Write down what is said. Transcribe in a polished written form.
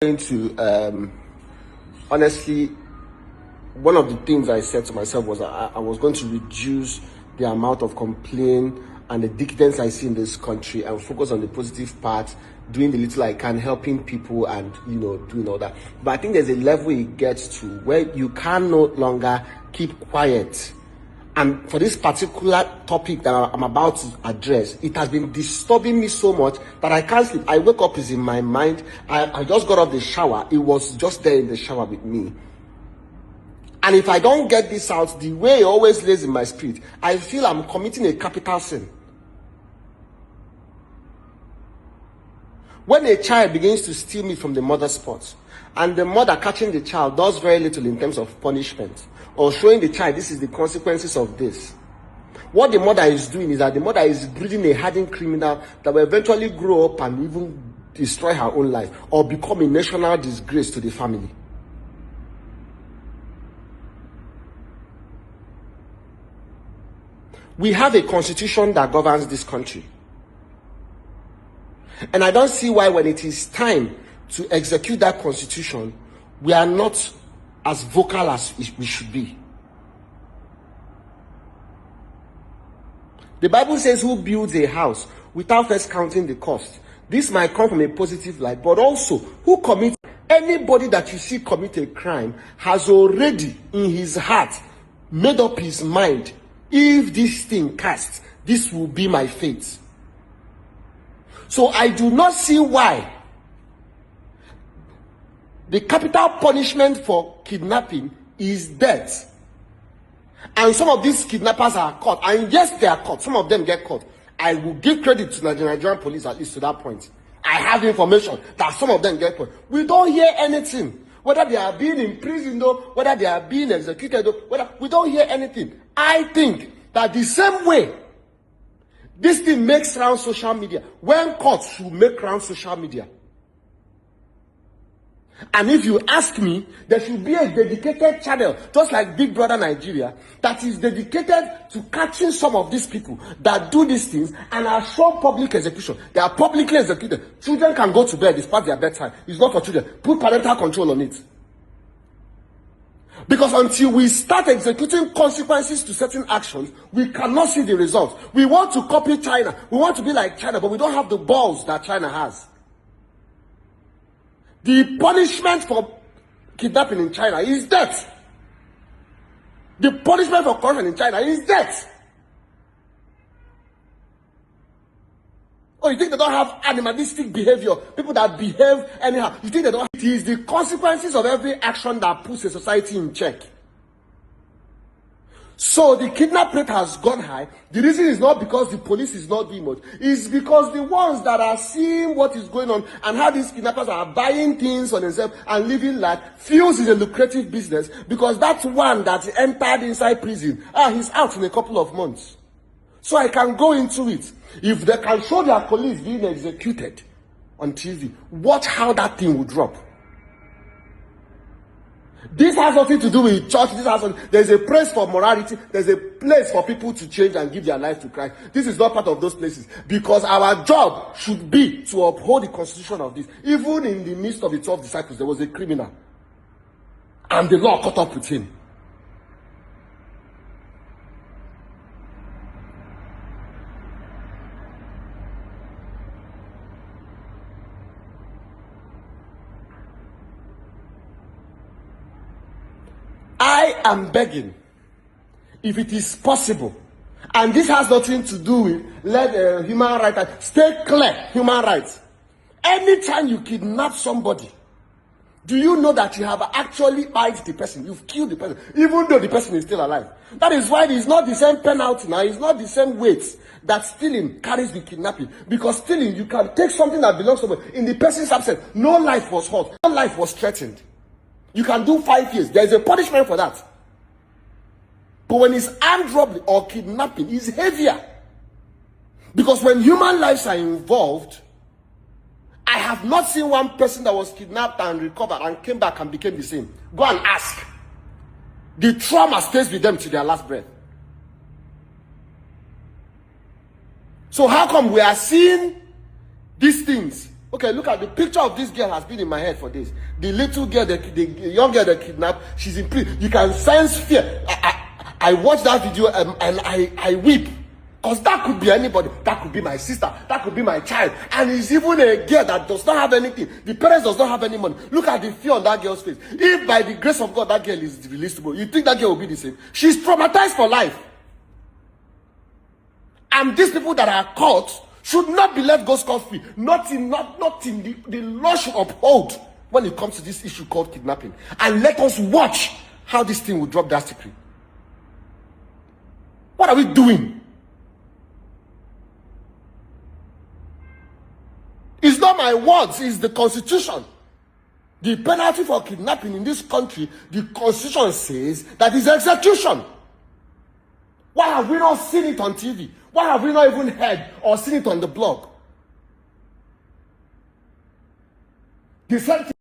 Going to honestly, one of the things I said to myself was I was going to reduce the amount of complaint and the decadence I see in this country and focus on the positive part, doing the little I can, helping people, and doing all that. But I think there's a level it gets to where you can no longer keep quiet. And for this particular topic that I'm about to address, it has been disturbing me so much that I can't sleep. I wake up, it's in my mind. I just got off the shower. It was just there in the shower with me. And if I don't get this out, the way it always lays in my spirit, I feel I'm committing a capital sin. When a child begins to steal me from the mother's spot, and the mother catching the child does very little in terms of punishment, or showing the child this is the consequences of this, what the mother is doing is that the mother is breeding a hardened criminal that will eventually grow up and even destroy her own life or become a national disgrace to the family. We have a constitution that governs this country. And I don't see why when it is time to execute that constitution, we are not as vocal as we should be. The Bible says, who builds a house without first counting the cost? This might come from a positive light, but also who commits. Anybody that you see commit a crime has already in his heart made up his mind, if this thing casts, this will be my fate. So I do not see why the capital punishment for kidnapping is death. And some of these kidnappers are caught. And yes, they are caught. Some of them get caught. I will give credit to the Nigerian police, at least to that point. I have information that some of them get caught. We don't hear anything. Whether they are being imprisoned or whether they are being executed, we don't hear anything. I think that the same way this thing makes round social media, when caught, should make round social media. And if you ask me, there should be a dedicated channel, just like Big Brother Nigeria, that is dedicated to catching some of these people that do these things and are shown public execution. They are publicly executed. Children can go to bed, it's past their bedtime. It's not for children. Put parental control on it. Because until we start executing consequences to certain actions, we cannot see the results. We want to copy China. We want to be like China, but we don't have the balls that China has. The punishment for kidnapping in China is death. The punishment for corruption in China is death. Oh, you think they don't have animalistic behavior? People that behave anyhow. You think they don't? It is the consequences of every action that puts a society in check. So the kidnap rate has gone high. The reason is not because the police is not doing much. It's because the ones that are seeing what is going on and how these kidnappers are buying things on themselves and living life feels it's a lucrative business, because that's one that entered inside prison. He's out in a couple of months. So I can go into it. If they can show their colleagues being executed on TV, watch how that thing will drop. This has nothing to do with church. There's a place for morality. There's a place for people to change and give their life to Christ. This is not part of those places, because our job should be to uphold the constitution of this. Even in the midst of the 12 disciples, there was a criminal, and the law caught up with him. I am begging, if it is possible, and this has nothing to do with human rights, stay clear, human rights. Anytime you kidnap somebody, do you know that you have actually killed the person? You've killed the person, even though the person is still alive. That is why it's not the same penalty now. It's not the same weight that stealing carries with kidnapping. Because stealing, you can take something that belongs to somebody. In the person's absence, no life was hurt, no life was threatened. You can do 5 years. There is a punishment for that. But when it's armed robbery or kidnapping, it's heavier. Because when human lives are involved, I have not seen one person that was kidnapped and recovered and came back and became the same. Go and ask. The trauma stays with them to their last breath. So how come we are seeing these things Okay, look at the picture of this girl has been in my head for days. The little girl, the young girl that kidnapped, she's in prison. You can sense fear. I watched that video and I weep. Because that could be anybody. That could be my sister. That could be my child. And it's even a girl that does not have anything. The parents does not have any money. Look at the fear on that girl's face. If by the grace of God that girl is released tomorrow, you think that girl will be the same? She's traumatized for life. And these people that are caught should not be let go scot-free. Not in the law should uphold when it comes to this issue called kidnapping. And let us watch how this thing will drop drastically. What are we doing? It's not my words, it's the Constitution. The penalty for kidnapping in this country, the Constitution says that is execution. Why have we not seen it on TV? Why have we not even heard or seen it on the blog? The same thing